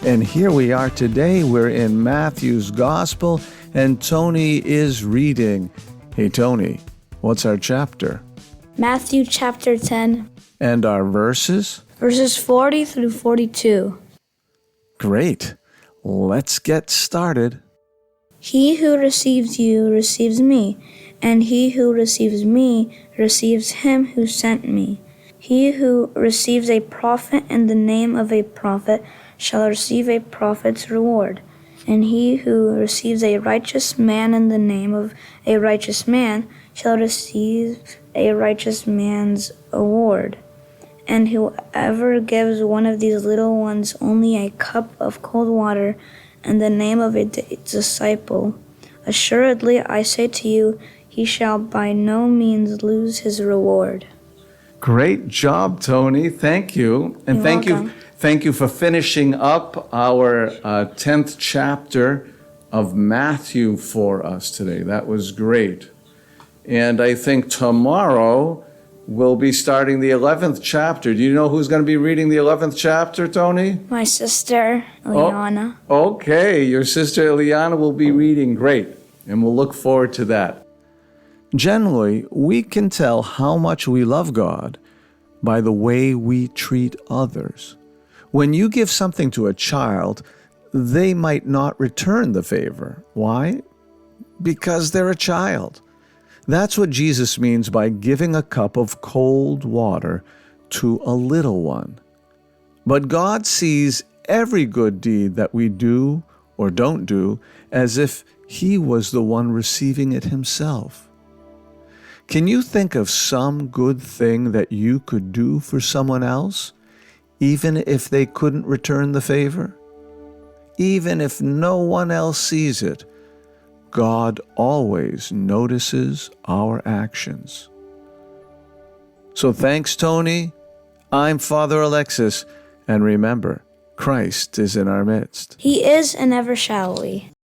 And here we are today. We're in Matthew's Gospel, and Tony is reading. Hey, Tony, what's our chapter? Matthew chapter 10, And our verses? verses 40 through 42. Great. Let's get started. He who receives you receives me, and he who receives me receives him who sent me. He who receives a prophet in the name of a prophet shall receive a prophet's reward, and he who receives a righteous man in the name of a righteous man shall receive a righteous man's award. And whoever gives one of these little ones only a cup of cold water in the name of a disciple, assuredly I say to you, he shall by no means lose his reward. Great job, Tony. Thank you. And You're welcome. Thank you for finishing up our 10th chapter of Matthew for us today. That was great. And I think tomorrow we'll be starting the 11th chapter. Do you know who's going to be reading the 11th chapter, Tony? My sister, Liana. Okay, your sister Eliana will be reading. Great. And we'll look forward to that. Generally, we can tell how much we love God by the way we treat others. When you give something to a child, they might not return the favor. Why? Because they're a child. That's what Jesus means by giving a cup of cold water to a little one. But God sees every good deed that we do or don't do as if He was the one receiving it Himself. Can you think of some good thing that you could do for someone else, even if they couldn't return the favor? Even if no one else sees it, God always notices our actions. So thanks, Tony. I'm Father Alexis, and remember, Christ is in our midst. He is and ever shall be.